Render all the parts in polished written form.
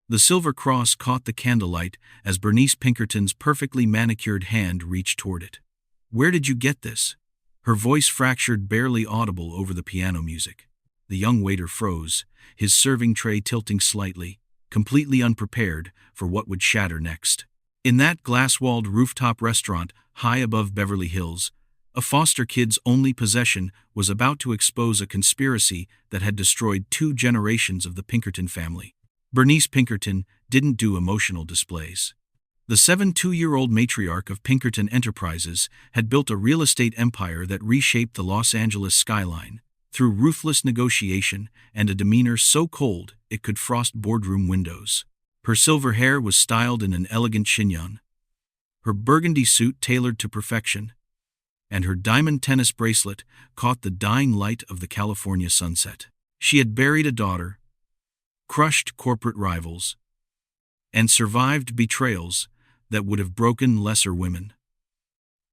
The silver cross caught the candlelight as Bernice Pinkerton's perfectly manicured hand reached toward it. "Where did you get this?" Her voice fractured, barely audible over the piano music. The young waiter froze, his serving tray tilting slightly, completely unprepared for what would shatter next. In that glass-walled rooftop restaurant high above Beverly Hills, a foster kid's only possession was about to expose a conspiracy that had destroyed 2 generations of the Pinkerton family. Bernice Pinkerton didn't do emotional displays. The 72-year-old matriarch of Pinkerton Enterprises had built a real estate empire that reshaped the Los Angeles skyline through ruthless negotiation and a demeanor so cold it could frost boardroom windows. Her silver hair was styled in an elegant chignon, her burgundy suit tailored to perfection, and her diamond tennis bracelet caught the dying light of the California sunset. She had buried a daughter, crushed corporate rivals, and survived betrayals that would have broken lesser women.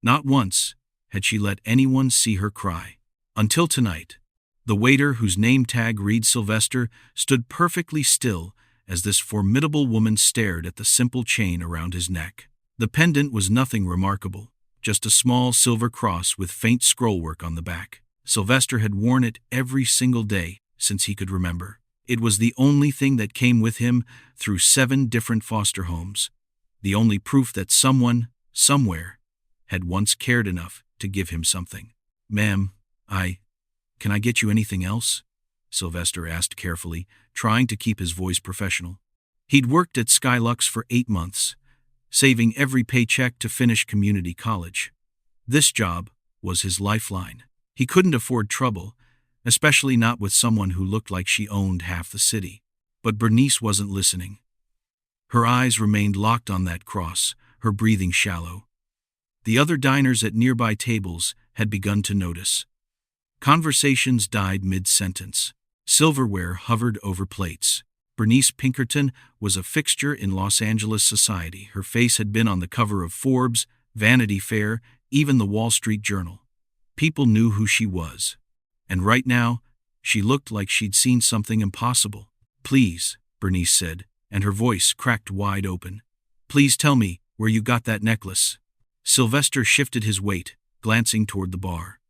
Not once had she let anyone see her cry. Until tonight, the waiter, whose name tag reads Sylvester, stood perfectly still as this formidable woman stared at the simple chain around his neck. The pendant was nothing remarkable, just a small silver cross with faint scrollwork on the back. Sylvester had worn it every single day since he could remember. It was the only thing that came with him through 7 different foster homes, the only proof that someone, somewhere, had once cared enough to give him something. "Ma'am, can I get you anything else?" Sylvester asked carefully, trying to keep his voice professional. He'd worked at Skylux for 8 months, saving every paycheck to finish community college. This job was his lifeline. He couldn't afford trouble, especially not with someone who looked like she owned half the city. But Bernice wasn't listening. Her eyes remained locked on that cross, her breathing shallow. The other diners at nearby tables had begun to notice. Conversations died mid-sentence. Silverware hovered over plates. Bernice Pinkerton was a fixture in Los Angeles society. Her face had been on the cover of Forbes, Vanity Fair, even the Wall Street Journal. People knew who she was. And right now, she looked like she'd seen something impossible. "Please," Bernice said, and her voice cracked wide open. "Please tell me where you got that necklace." Sylvester shifted his weight, glancing toward the bar.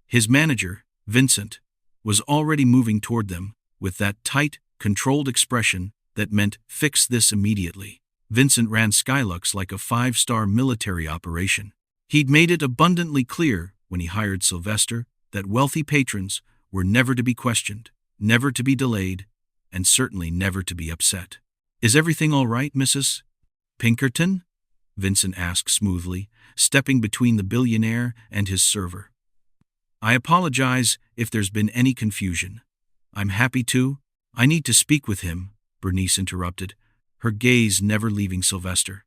His manager, Vincent, was already moving toward them with that tight, controlled expression that meant "fix this immediately." Vincent ran Skylux like a 5-star military operation. He'd made it abundantly clear when he hired Sylvester that wealthy patrons were never to be questioned, never to be delayed, and certainly never to be upset. "Is everything all right, Mrs. Pinkerton?" Vincent asked smoothly, stepping between the billionaire and his server. "I apologize if there's been any confusion. I'm happy to." "I need to speak with him," Bernice interrupted, her gaze never leaving Sylvester.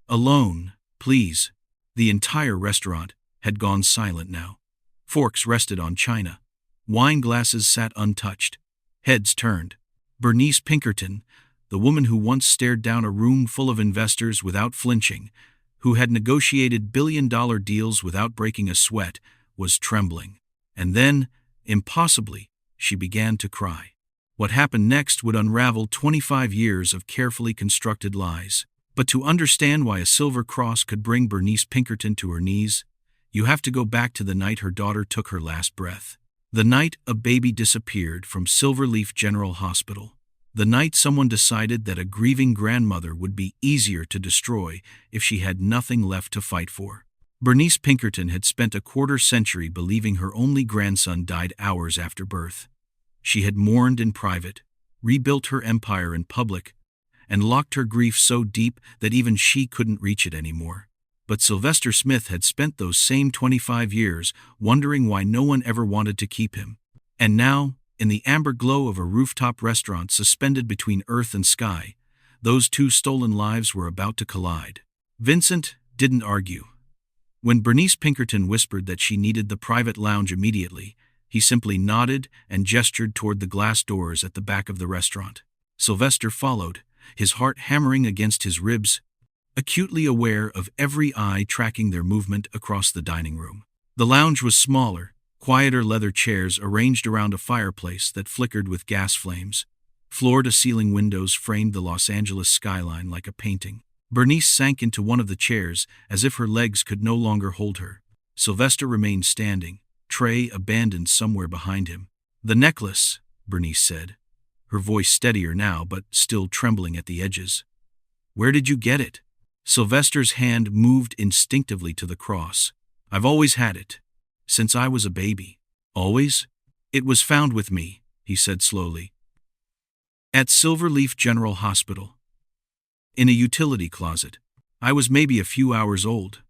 "Alone, please." The entire restaurant had gone silent now. Forks rested on china. Wine glasses sat untouched. Heads turned. Bernice Pinkerton, the woman who once stared down a room full of investors without flinching, who had negotiated billion-dollar deals without breaking a sweat, was trembling. And then, impossibly, she began to cry. What happened next would unravel 25 years of carefully constructed lies. But to understand why a silver cross could bring Bernice Pinkerton to her knees, you have to go back to the night her daughter took her last breath. The night a baby disappeared from Silverleaf General Hospital. The night someone decided that a grieving grandmother would be easier to destroy if she had nothing left to fight for. Bernice Pinkerton had spent a quarter-century believing her only grandson died hours after birth. She had mourned in private, rebuilt her empire in public, and locked her grief so deep that even she couldn't reach it anymore. But Sylvester Smith had spent those same 25 years wondering why no one ever wanted to keep him. And now, in the amber glow of a rooftop restaurant suspended between earth and sky, those 2 stolen lives were about to collide. Vincent didn't argue. When Bernice Pinkerton whispered that she needed the private lounge immediately, he simply nodded and gestured toward the glass doors at the back of the restaurant. Sylvester followed, his heart hammering against his ribs, acutely aware of every eye tracking their movement across the dining room. The lounge was smaller, quieter leather chairs arranged around a fireplace that flickered with gas flames. Floor-to-ceiling windows framed the Los Angeles skyline like a painting. Bernice sank into one of the chairs as if her legs could no longer hold her. Sylvester remained standing, tray abandoned somewhere behind him. "The necklace," Bernice said, her voice steadier now but still trembling at the edges. "Where did you get it?" Sylvester's hand moved instinctively to the cross. "I've always had it. Since I was a baby." "Always?" "It was found with me," he said slowly. "At Silverleaf General Hospital. In a utility closet. I was maybe a few hours old."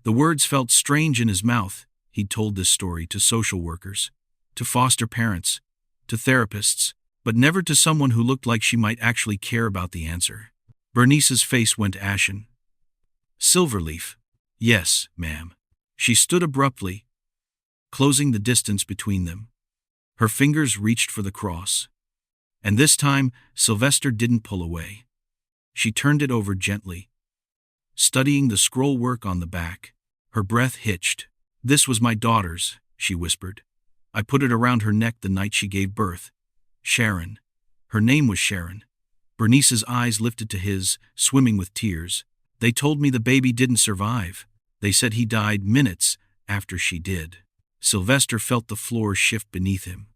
The words felt strange in his mouth. He'd told this story to social workers, to foster parents, to therapists, but never to someone who looked like she might actually care about the answer. Bernice's face went ashen. "Silverleaf." "Yes, ma'am." She stood abruptly, closing the distance between them. Her fingers reached for the cross. And this time, Sylvester didn't pull away. She turned it over gently, studying the scroll work on the back. Her breath hitched. "This was my daughter's," she whispered. "I put it around her neck the night she gave birth. Sharon. Her name was Sharon." Bernice's eyes lifted to his, swimming with tears. "They told me the baby didn't survive. They said he died minutes after she did." Sylvester felt the floor shift beneath him.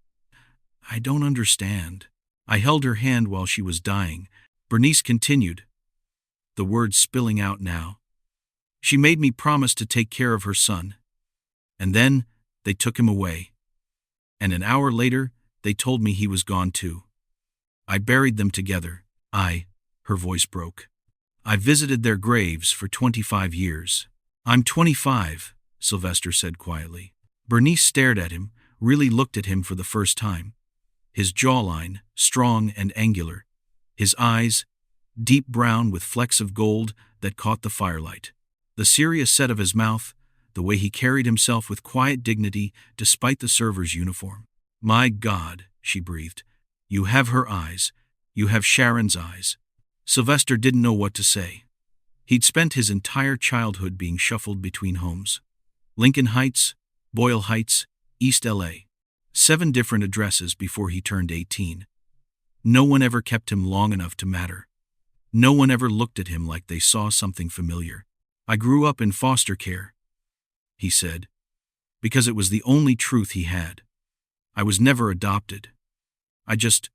"I don't understand." "I held her hand while she was dying," Bernice continued, the words spilling out now. "She made me promise to take care of her son. And then they took him away. And an hour later, they told me he was gone too. I buried them together. Her voice broke. I visited their graves for 25 years. "I'm 25, Sylvester said quietly. Bernice stared at him, really looked at him for the first time. His jawline, strong and angular. His eyes, deep brown with flecks of gold that caught the firelight. The serious set of his mouth, the way he carried himself with quiet dignity despite the server's uniform. "My God," she breathed. "You have her eyes. You have Sharon's eyes." Sylvester didn't know what to say. He'd spent his entire childhood being shuffled between homes. Lincoln Heights, Boyle Heights, East LA. 7 different addresses before he turned 18. No one ever kept him long enough to matter. No one ever looked at him like they saw something familiar. "I grew up in foster care," he said, because it was the only truth he had. "I was never adopted. I just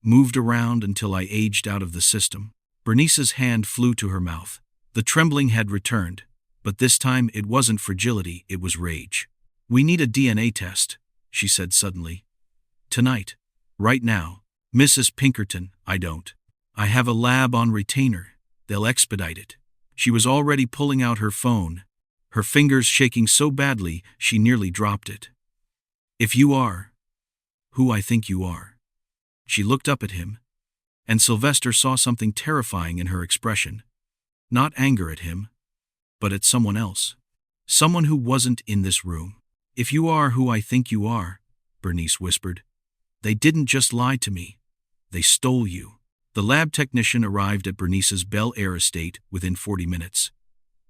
moved around until I aged out of the system." Bernice's hand flew to her mouth. The trembling had returned, but this time it wasn't fragility, it was rage. "We need a DNA test," she said suddenly. "Tonight. Right now. Mrs. Pinkerton, I don't. I have a lab on retainer. They'll expedite it." She was already pulling out her phone, her fingers shaking so badly she nearly dropped it. "If you are who I think you are." She looked up at him, and Sylvester saw something terrifying in her expression. Not anger at him, but at someone else. Someone who wasn't in this room. "If you are who I think you are," Bernice whispered, "they didn't just lie to me. They stole you." The lab technician arrived at Bernice's Bel Air estate within 40 minutes.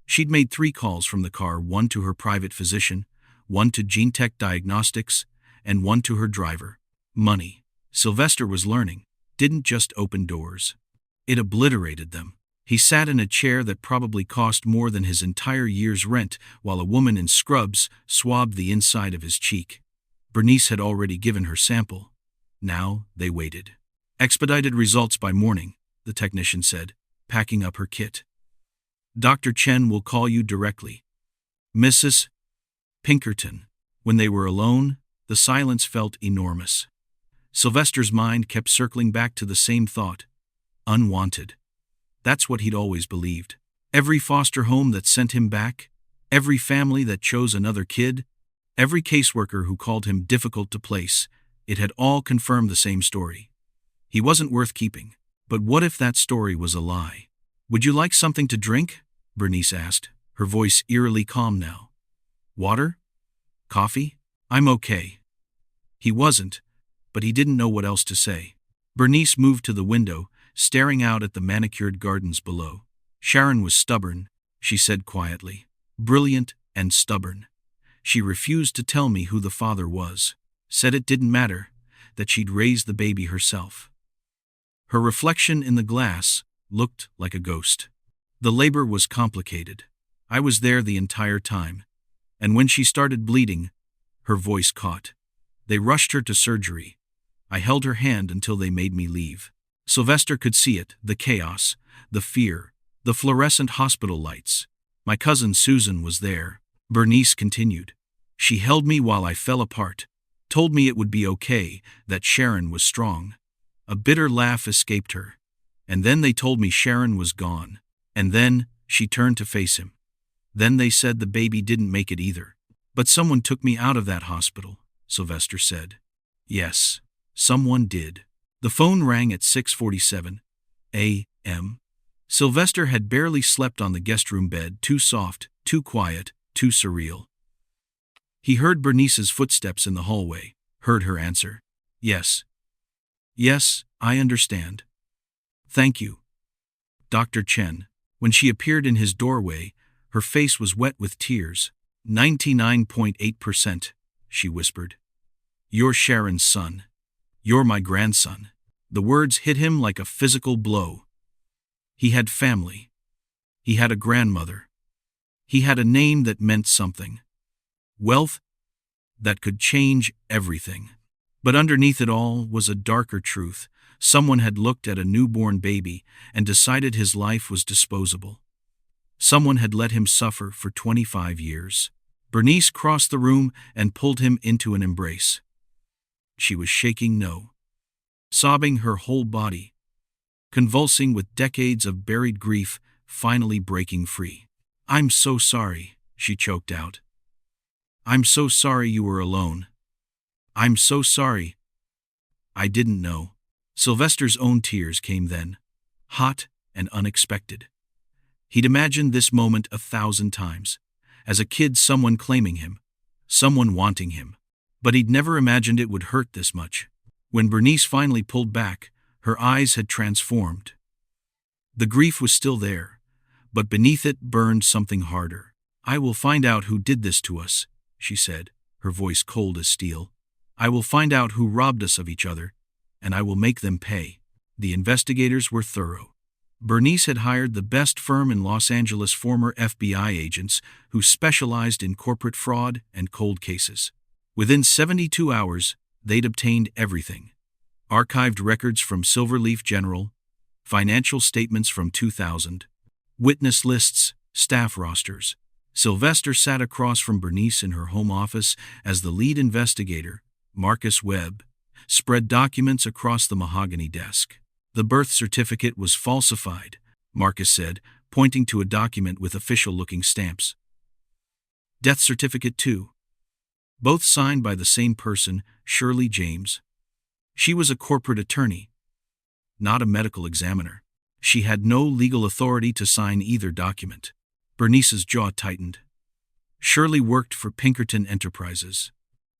She'd made 3 calls from the car, one to her private physician, one to GeneTech Diagnostics, and one to her driver. Money, Sylvester was learning, didn't just open doors. It obliterated them. He sat in a chair that probably cost more than his entire year's rent while a woman in scrubs swabbed the inside of his cheek. Bernice had already given her sample. Now they waited. "Expedited results by morning," the technician said, packing up her kit. "Dr. Chen will call you directly." "Mrs. Pinkerton." When they were alone, the silence felt enormous. Sylvester's mind kept circling back to the same thought. Unwanted. That's what he'd always believed. Every foster home that sent him back, every family that chose another kid, every caseworker who called him difficult to place, it had all confirmed the same story. He wasn't worth keeping. But what if that story was a lie? "Would you like something to drink?" Bernice asked, her voice eerily calm now. "Water? Coffee? I'm okay." He wasn't, but he didn't know what else to say. Bernice moved to the window, staring out at the manicured gardens below. "Sharon was stubborn," she said quietly. "Brilliant and stubborn. She refused to tell me who the father was. Said it didn't matter, that she'd raise the baby herself. Her reflection in the glass looked like a ghost. The labor was complicated. I was there the entire time. And when she started bleeding, her voice caught. They rushed her to surgery. I held her hand until they made me leave. Sylvester could see it, the chaos, the fear, the fluorescent hospital lights. My cousin Susan was there. Bernice continued. She held me while I fell apart, told me it would be okay, that Sharon was strong. A bitter laugh escaped her. And then they told me Sharon was gone. And then she turned to face him. Then they said the baby didn't make it either. But someone took me out of that hospital, Sylvester said. Yes, someone did. The phone rang at 6:47 a.m. Sylvester had barely slept on the guest room bed, too soft, too quiet, too surreal. He heard Bernice's footsteps in the hallway, heard her answer. Yes. Yes, I understand. Thank you. Dr. Chen. When she appeared in his doorway, her face was wet with tears. 99.8%, she whispered. You're Sharon's son. You're my grandson. The words hit him like a physical blow. He had family. He had a grandmother. He had a name that meant something. Wealth that could change everything. But underneath it all was a darker truth. Someone had looked at a newborn baby and decided his life was disposable. Someone had let him suffer for 25 years. Bernice crossed the room and pulled him into an embrace. She was shaking no, sobbing her whole body, convulsing with decades of buried grief, finally breaking free. I'm so sorry, she choked out. I'm so sorry you were alone. I'm so sorry. I didn't know. Sylvester's own tears came then, hot and unexpected. He'd imagined this moment 1,000 times. As a kid, someone claiming him, someone wanting him. But he'd never imagined it would hurt this much. When Bernice finally pulled back, her eyes had transformed. The grief was still there, but beneath it burned something harder. I will find out who did this to us, she said, her voice cold as steel. I will find out who robbed us of each other, and I will make them pay. The investigators were thorough. Bernice had hired the best firm in Los Angeles, former FBI agents who specialized in corporate fraud and cold cases. Within 72 hours, they'd obtained everything. Archived records from Silverleaf General, financial statements from 2000, witness lists, staff rosters. Sylvester sat across from Bernice in her home office as the lead investigator, Marcus Webb, spread documents across the mahogany desk. The birth certificate was falsified, Marcus said, pointing to a document with official-looking stamps. Death certificate too. Both signed by the same person, Shirley James. She was a corporate attorney, not a medical examiner. She had no legal authority to sign either document. Bernice's jaw tightened. Shirley worked for Pinkerton Enterprises.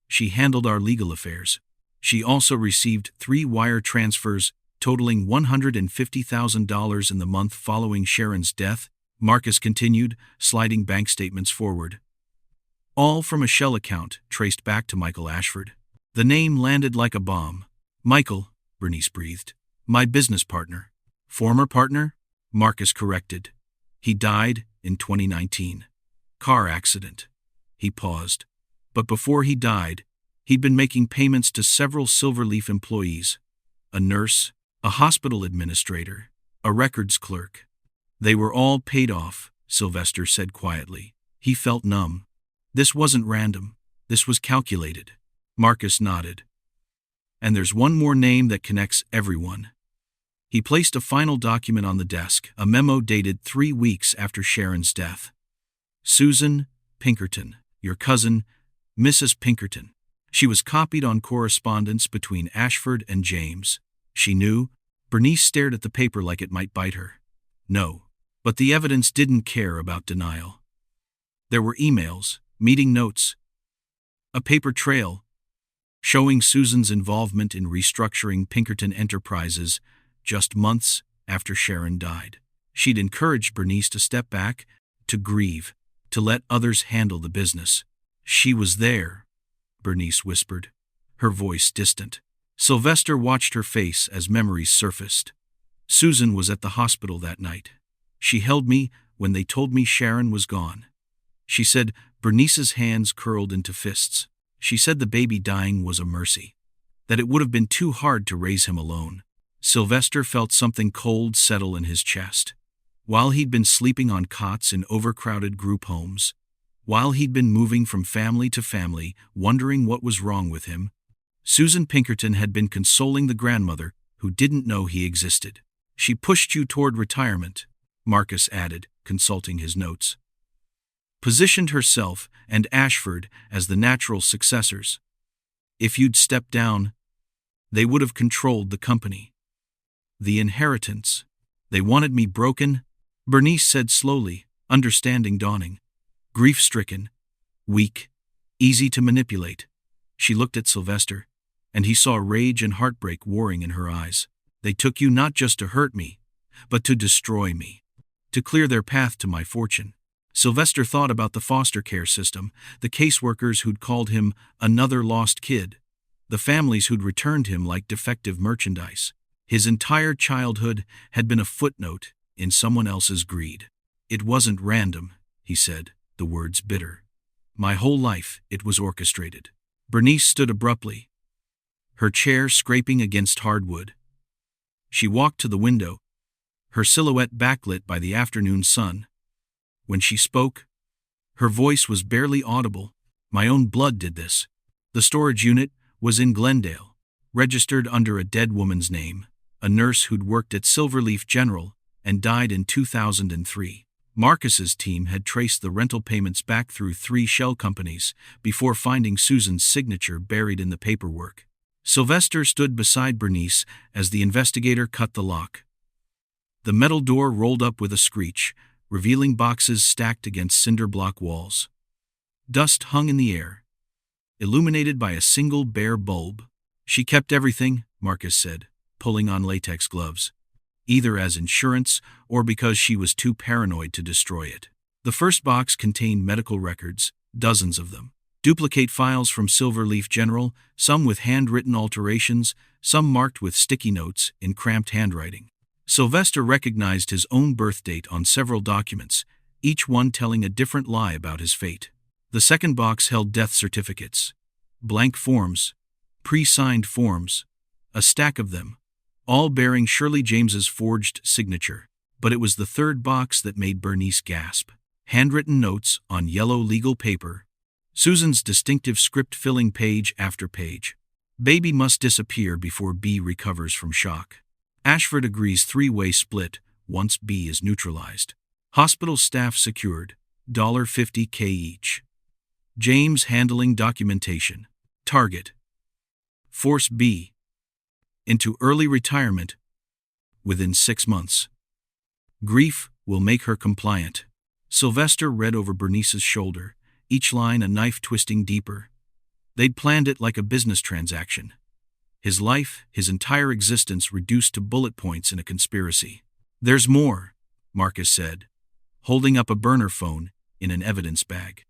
She handled our legal affairs. She also received 3 wire transfers totaling $150,000 in the month following Sharon's death, Marcus continued, sliding bank statements forward. All from a shell account traced back to Michael Ashford. The name landed like a bomb. Michael, Bernice breathed. My business partner. Former partner? Marcus corrected. He died in 2019. Car accident. He paused. But before he died, he'd been making payments to several Silverleaf employees. A nurse, a hospital administrator, a records clerk. They were all paid off, Sylvester said quietly. He felt numb. This wasn't random. This was calculated. Marcus nodded. And there's one more name that connects everyone. He placed a final document on the desk, a memo dated 3 weeks after Sharon's death. Susan Pinkerton, your cousin, Mrs. Pinkerton. She was copied on correspondence between Ashford and James. She knew. Bernice stared at the paper like it might bite her. No. But the evidence didn't care about denial. There were emails, meeting notes, a paper trail, showing Susan's involvement in restructuring Pinkerton Enterprises just months after Sharon died. She'd encouraged Bernice to step back, to grieve, to let others handle the business. She was there, Bernice whispered, her voice distant. Sylvester watched her face as memories surfaced. Susan was at the hospital that night. She held me when they told me Sharon was gone. She said, Bernice's hands curled into fists. She said the baby dying was a mercy, that it would have been too hard to raise him alone. Sylvester felt something cold settle in his chest. While he'd been sleeping on cots in overcrowded group homes, while he'd been moving from family to family, wondering what was wrong with him, Susan Pinkerton had been consoling the grandmother who didn't know he existed. She pushed you toward retirement, Marcus added, consulting his notes. Positioned herself and Ashford as the natural successors. If you'd stepped down, they would have controlled the company. The inheritance. They wanted me broken, Bernice said slowly, understanding dawning. Grief-stricken, weak, easy to manipulate. She looked at Sylvester, and he saw rage and heartbreak warring in her eyes. They took you not just to hurt me, but to destroy me, to clear their path to my fortune. Sylvester thought about the foster care system, the caseworkers who'd called him another lost kid, the families who'd returned him like defective merchandise. His entire childhood had been a footnote in someone else's greed. It wasn't random, he said, the words bitter. My whole life it was orchestrated. Bernice stood abruptly, her chair scraping against hardwood. She walked to the window, her silhouette backlit by the afternoon sun. When she spoke, her voice was barely audible. My own blood did this. The storage unit was in Glendale, registered under a dead woman's name, a nurse who'd worked at Silverleaf General and died in 2003. Marcus's team had traced the rental payments back through 3 shell companies before finding Susan's signature buried in the paperwork. Sylvester stood beside Bernice as the investigator cut the lock. The metal door rolled up with a screech, revealing boxes stacked against cinder block walls. Dust hung in the air, illuminated by a single bare bulb. She kept everything, Marcus said, pulling on latex gloves, either as insurance or because she was too paranoid to destroy it. The first box contained medical records, dozens of them. Duplicate files from Silverleaf General, some with handwritten alterations, some marked with sticky notes in cramped handwriting. Sylvester recognized his own birth date on several documents, each one telling a different lie about his fate. The second box held death certificates, blank forms, pre-signed forms, a stack of them, all bearing Shirley James's forged signature. But it was the third box that made Bernice gasp. Handwritten notes on yellow legal paper, Susan's distinctive script filling page after page. Baby must disappear before B recovers from shock. Ashford agrees 3-way split once B is neutralized. Hospital staff secured, $50K each. James handling documentation. Target. Force B into early retirement within 6 months. Grief will make her compliant. Sylvester read over Bernice's shoulder, each line a knife twisting deeper. They'd planned it like a business transaction. His life, his entire existence reduced to bullet points in a conspiracy. There's more, Marcus said, holding up a burner phone in an evidence bag.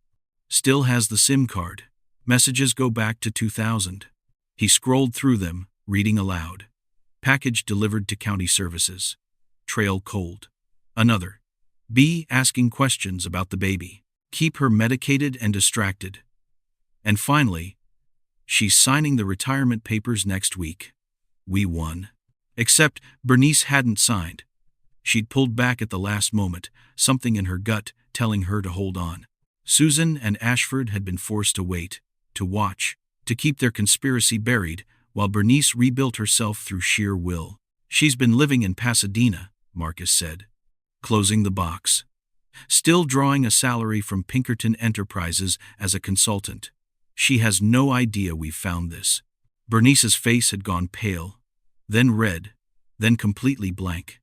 Still has the SIM card. Messages go back to 2000. He scrolled through them, reading aloud. Package delivered to county services. Trail cold. Another. B asking questions about the baby. Keep her medicated and distracted. And finally, she's signing the retirement papers next week. We won. Except Bernice hadn't signed. She'd pulled back at the last moment, something in her gut telling her to hold on. Susan and Ashford had been forced to wait, to watch, to keep their conspiracy buried, while Bernice rebuilt herself through sheer will. She's been living in Pasadena, Marcus said, closing the box. Still drawing a salary from Pinkerton Enterprises as a consultant. She has no idea we've found this. Bernice's face had gone pale, then red, then completely blank.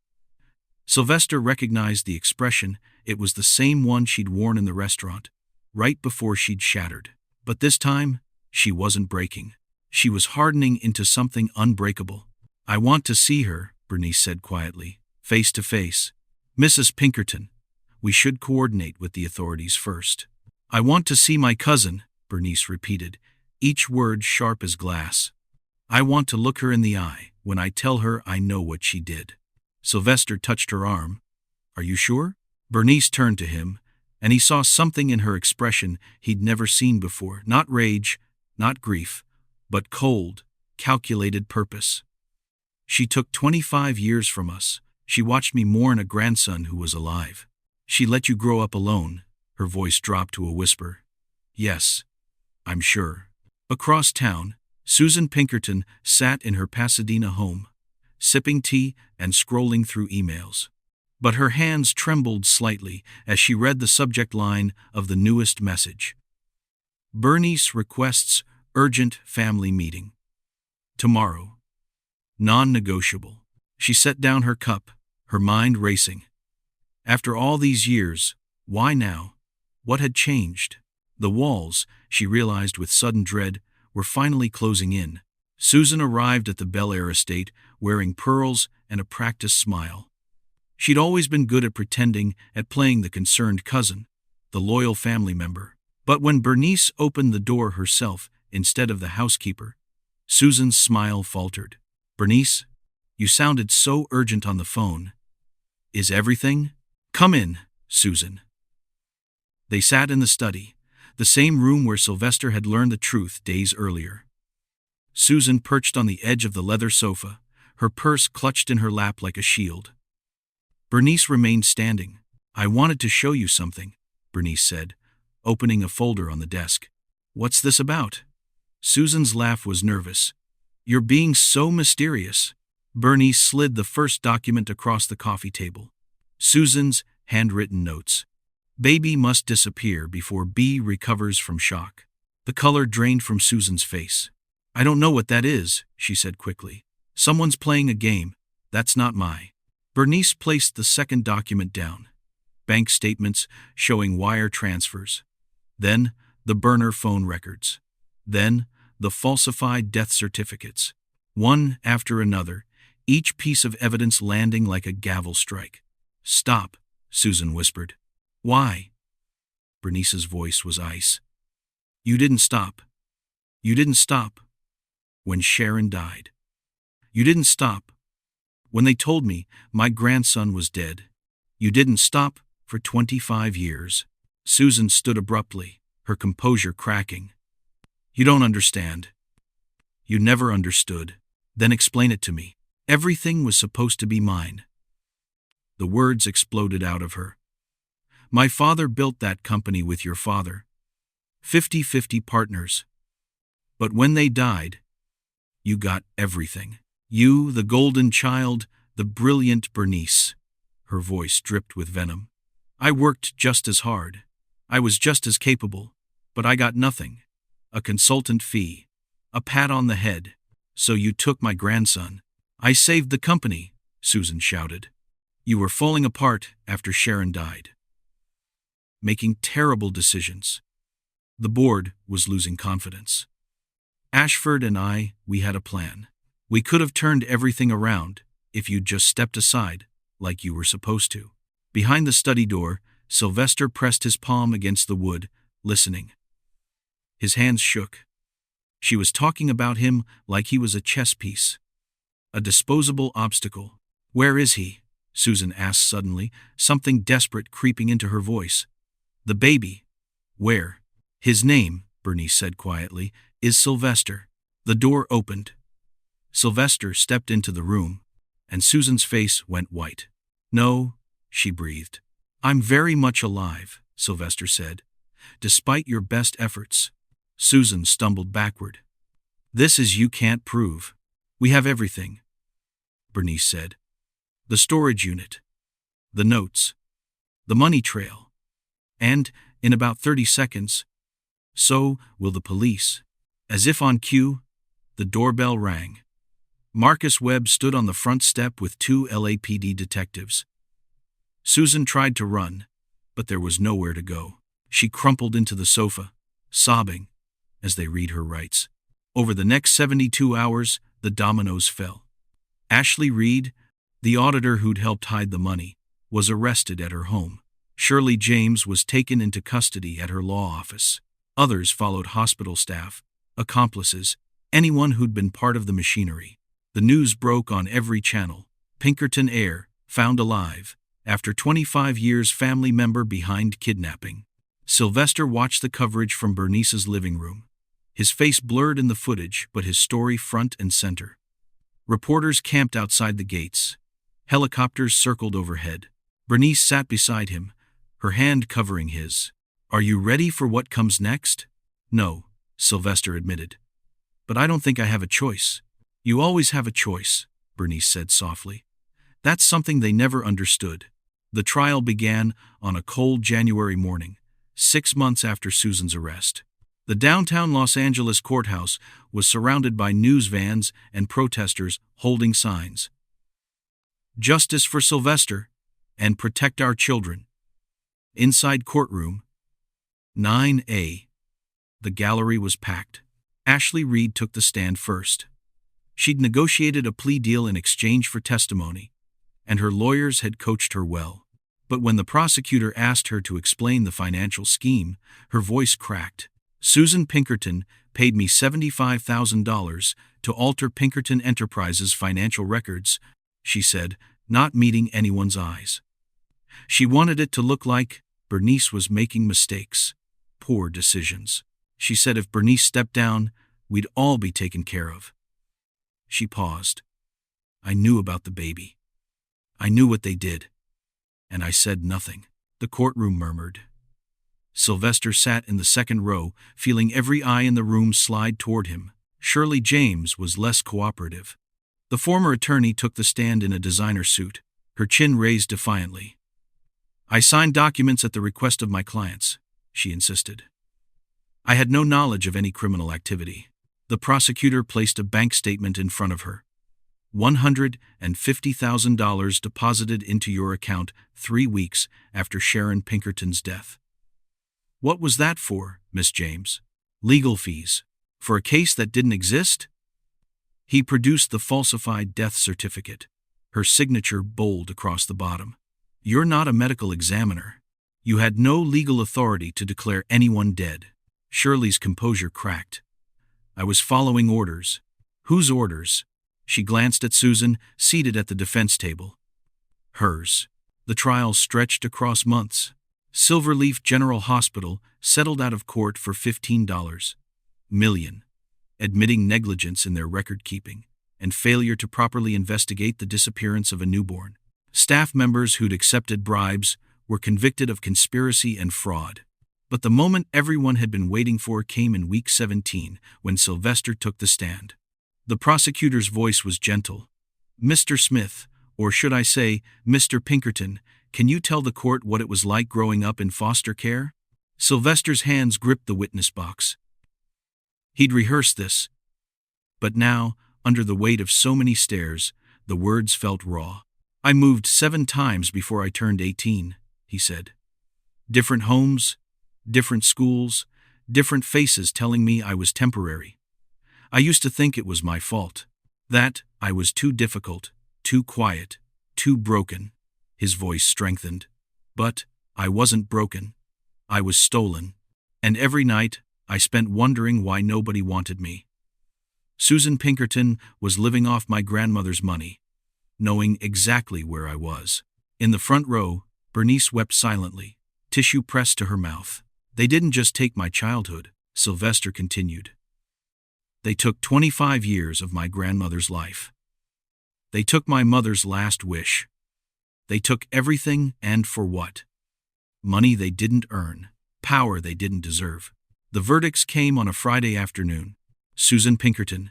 Sylvester recognized the expression. It was the same one she'd worn in the restaurant, right before she'd shattered. But this time, she wasn't breaking. She was hardening into something unbreakable. I want to see her, Bernice said quietly, face to face. Mrs. Pinkerton, we should coordinate with the authorities first. I want to see my cousin, Bernice repeated, each word sharp as glass. I want to look her in the eye when I tell her I know what she did. Sylvester touched her arm. Are you sure? Bernice turned to him, and he saw something in her expression he'd never seen before. Not rage, not grief, but cold, calculated purpose. She took 25 years from us. She watched me mourn a grandson who was alive. She let you grow up alone. Her voice dropped to a whisper. Yes, I'm sure. Across town, Susan Pinkerton sat in her Pasadena home, sipping tea and scrolling through emails. But her hands trembled slightly as she read the subject line of the newest message. Bernice requests urgent family meeting. Tomorrow. Non-negotiable. She set down her cup, her mind racing. After all these years, why now? What had changed? The walls, she realized with sudden dread, were finally closing in. Susan arrived at the Bel Air estate wearing pearls and a practiced smile. She'd always been good at pretending, at playing the concerned cousin, the loyal family member. But when Bernice opened the door herself instead of the housekeeper, Susan's smile faltered. Bernice, you sounded so urgent on the phone. Is everything? Come in, Susan. They sat in the study, the same room where Sylvester had learned the truth days earlier. Susan perched on the edge of the leather sofa, her purse clutched in her lap like a shield. Bernice remained standing. I wanted to show you something, Bernice said, opening a folder on the desk. What's this about? Susan's laugh was nervous. You're being so mysterious. Bernice slid the first document across the coffee table. Susan's handwritten notes. Baby must disappear before B recovers from shock. The color drained from Susan's face. I don't know what that is, she said quickly. Someone's playing a game. That's not my. Bernice placed the second document down. Bank statements showing wire transfers. Then, the burner phone records. Then, the falsified death certificates. One after another, each piece of evidence landing like a gavel strike. Stop, Susan whispered. Why? Bernice's voice was ice. You didn't stop. You didn't stop. When Sharon died. You didn't stop. When they told me my grandson was dead. You didn't stop for 25 years. Susan stood abruptly, her composure cracking. You don't understand. You never understood. Then explain it to me. Everything was supposed to be mine. The words exploded out of her. My father built that company with your father. 50-50 partners. But when they died, you got everything. You, the golden child, the brilliant Bernice. Her voice dripped with venom. I worked just as hard. I was just as capable. But I got nothing. A consultant fee. A pat on the head. So you took my grandson. I saved the company, Susan shouted. You were falling apart after Sharon died. Making terrible decisions. The board was losing confidence. Ashford and I, we had a plan. We could have turned everything around if you'd just stepped aside like you were supposed to. Behind the study door, Sylvester pressed his palm against the wood, listening. His hands shook. She was talking about him like he was a chess piece. A disposable obstacle. Where is he? Susan asked suddenly, something desperate creeping into her voice. The baby. Where? His name, Bernice said quietly, is Sylvester. The door opened. Sylvester stepped into the room, and Susan's face went white. No, she breathed. I'm very much alive, Sylvester said. Despite your best efforts. Susan stumbled backward. This is you can't prove. We have everything, Bernice said. The storage unit. The notes. The money trail. And, in about 30 seconds, so will the police. As if on cue, the doorbell rang. Marcus Webb stood on the front step with 2 LAPD detectives. Susan tried to run, but there was nowhere to go. She crumpled into the sofa, sobbing, as they read her rights. Over the next 72 hours, the dominoes fell. Ashley Reed, the auditor who'd helped hide the money, was arrested at her home. Shirley James was taken into custody at her law office. Others followed: hospital staff, accomplices, anyone who'd been part of the machinery. The news broke on every channel. Pinkerton heir, found alive. After 25 years, family member behind kidnapping. Sylvester watched the coverage from Bernice's living room. His face blurred in the footage, but his story front and center. Reporters camped outside the gates. Helicopters circled overhead. Bernice sat beside him, her hand covering his. "Are you ready for what comes next?" "No," Sylvester admitted. "But I don't think I have a choice." "You always have a choice," Bernice said softly. "That's something they never understood." The trial began on a cold January morning, 6 months after Susan's arrest. The downtown Los Angeles courthouse was surrounded by news vans and protesters holding signs. "Justice for Sylvester," and "Protect our children." Inside courtroom 9A. The gallery was packed. Ashley Reed took the stand first. She'd negotiated a plea deal in exchange for testimony, and her lawyers had coached her well. But when the prosecutor asked her to explain the financial scheme, her voice cracked. "Susan Pinkerton paid me $75,000 to alter Pinkerton Enterprises' financial records," she said, not meeting anyone's eyes. She wanted it to look like Bernice was making mistakes, poor decisions. She said if Bernice stepped down, we'd all be taken care of. She paused. "I knew about the baby. I knew what they did. And I said nothing." The courtroom murmured. Sylvester sat in the second row, feeling every eye in the room slide toward him. Shirley James was less cooperative. The former attorney took the stand in a designer suit, her chin raised defiantly. "I signed documents at the request of my clients," she insisted. "I had no knowledge of any criminal activity." The prosecutor placed a bank statement in front of her. $150,000 deposited into your account 3 weeks after Sharon Pinkerton's death. "What was that for, Miss James?" "Legal fees. For a case that didn't exist?" He produced the falsified death certificate, her signature bold across the bottom. "You're not a medical examiner. You had no legal authority to declare anyone dead." Shirley's composure cracked. "I was following orders." "Whose orders?" She glanced at Susan, seated at the defense table. "Hers." The trial stretched across months. Silverleaf General Hospital settled out of court for $15 million, admitting negligence in their record-keeping and failure to properly investigate the disappearance of a newborn. Staff members who'd accepted bribes were convicted of conspiracy and fraud. But the moment everyone had been waiting for came in week 17, when Sylvester took the stand. The prosecutor's voice was gentle. "Mr. Smith, or should I say, Mr. Pinkerton, can you tell the court what it was like growing up in foster care?" Sylvester's hands gripped the witness box. He'd rehearsed this. But now, under the weight of so many stares, the words felt raw. "I moved 7 times before I turned 18, he said. "Different homes, different schools, different faces telling me I was temporary. I used to think it was my fault. That I was too difficult, too quiet, too broken." His voice strengthened. "But I wasn't broken. I was stolen. And every night I spent wondering why nobody wanted me. Susan Pinkerton was living off my grandmother's money, knowing exactly where I was." In the front row, Bernice wept silently, tissue pressed to her mouth. "They didn't just take my childhood," Sylvester continued. "They took 25 years of my grandmother's life. They took my mother's last wish. They took everything, and for what? Money they didn't earn, power they didn't deserve." The verdicts came on a Friday afternoon. Susan Pinkerton,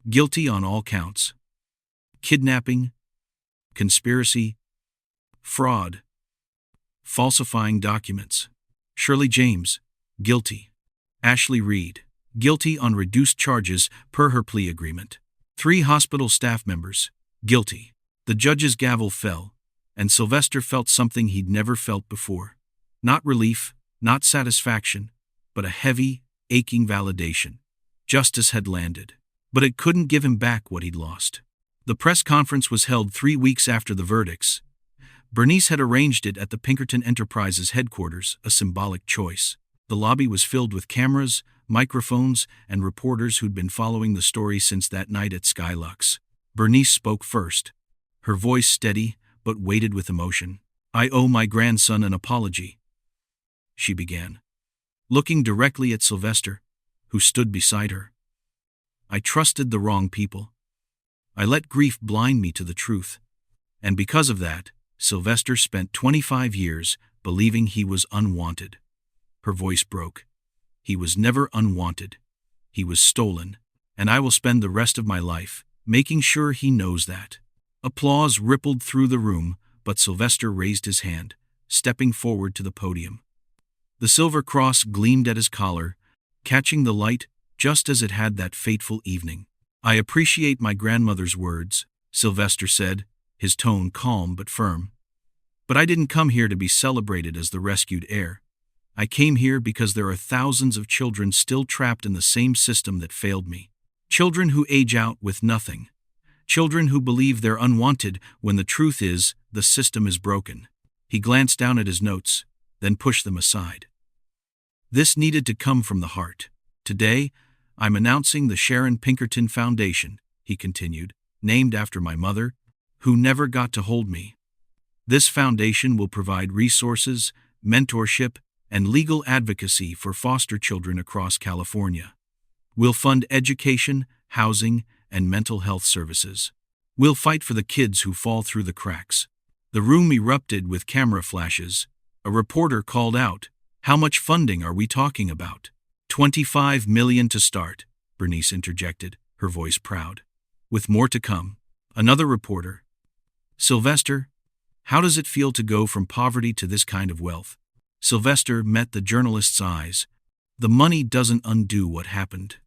guilty on all counts. Kidnapping, conspiracy, fraud, falsifying documents. Shirley James, guilty. Ashley Reed, guilty on reduced charges per her plea agreement. 3 hospital staff members, guilty. The judge's gavel fell, and Sylvester felt something he'd never felt before. Not relief, not satisfaction, but a heavy, aching validation. Justice had landed, but it couldn't give him back what he'd lost. The press conference was held 3 weeks after the verdicts. Bernice had arranged it at the Pinkerton Enterprises headquarters, a symbolic choice. The lobby was filled with cameras, microphones, and reporters who'd been following the story since that night at Skylux. Bernice spoke first, her voice steady but weighted with emotion. "I owe my grandson an apology," she began, looking directly at Sylvester, who stood beside her. "I trusted the wrong people. I let grief blind me to the truth. And because of that, Sylvester spent 25 years believing he was unwanted." Her voice broke. "He was never unwanted. He was stolen, and I will spend the rest of my life making sure he knows that." Applause rippled through the room, but Sylvester raised his hand, stepping forward to the podium. The silver cross gleamed at his collar, catching the light just as it had that fateful evening. "I appreciate my grandmother's words," Sylvester said, his tone calm but firm. "But I didn't come here to be celebrated as the rescued heir. I came here because there are thousands of children still trapped in the same system that failed me. Children who age out with nothing. Children who believe they're unwanted when the truth is the system is broken." He glanced down at his notes, then pushed them aside. "This needed to come from the heart. Today, I'm announcing the Sharon Pinkerton Foundation," he continued, "named after my mother, who never got to hold me. This foundation will provide resources, mentorship, and legal advocacy for foster children across California. We'll fund education, housing, and mental health services. We'll fight for the kids who fall through the cracks." The room erupted with camera flashes. A reporter called out, "How much funding are we talking about?" $25 million to start," Bernice interjected, her voice proud. "With more to come." Another reporter, "Sylvester, how does it feel to go from poverty to this kind of wealth?" Sylvester met the journalist's eyes. "The money doesn't undo what happened.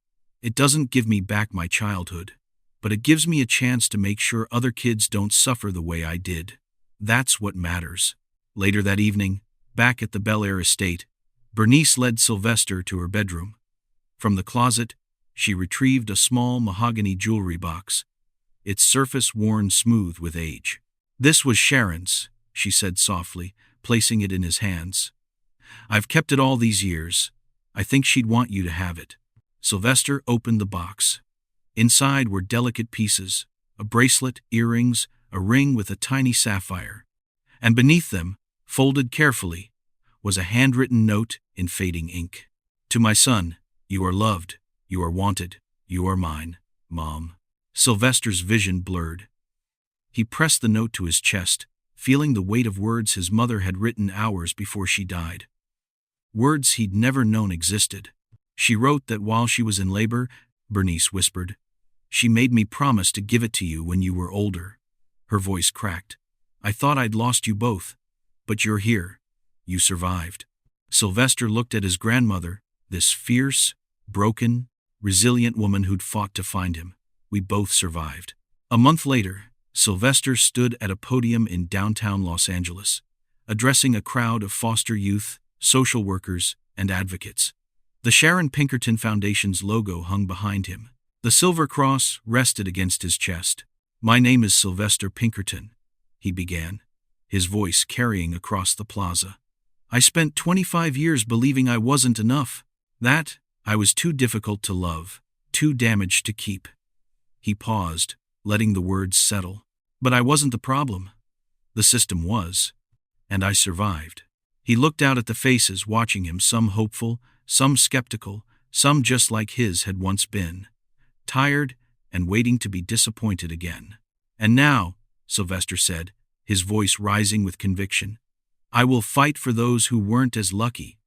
It doesn't give me back my childhood, but it gives me a chance to make sure other kids don't suffer the way I did. That's what matters." Later that evening, back at the Bel Air estate, Bernice led Sylvester to her bedroom. From the closet, she retrieved a small mahogany jewelry box, its surface worn smooth with age. "This was Sharon's," she said softly, placing it in his hands. "I've kept it all these years. I think she'd want you to have it." Sylvester opened the box. Inside were delicate pieces, a bracelet, earrings, a ring with a tiny sapphire. And beneath them, folded carefully, was a handwritten note in fading ink. "To my son, you are loved, you are wanted, you are mine, Mom." Sylvester's vision blurred. He pressed the note to his chest, feeling the weight of words his mother had written hours before she died. Words he'd never known existed. "She wrote that while she was in labor," Bernice whispered. "She made me promise to give it to you when you were older." Her voice cracked. "I thought I'd lost you both, but you're here. You survived." Sylvester looked at his grandmother, this fierce, broken, resilient woman who'd fought to find him. "We both survived." A month later, Sylvester stood at a podium in downtown Los Angeles, addressing a crowd of foster youth, social workers, and advocates. The Sharon Pinkerton Foundation's logo hung behind him. The silver cross rested against his chest. "My name is Sylvester Pinkerton," he began, his voice carrying across the plaza. "I spent 25 years believing I wasn't enough, that I was too difficult to love, too damaged to keep." He paused, letting the words settle. "But I wasn't the problem. The system was. And I survived." He looked out at the faces watching him, some hopeful, some skeptical, some just like his had once been, tired and waiting to be disappointed again. "And now," Sylvester said, his voice rising with conviction, "I will fight for those who weren't as lucky,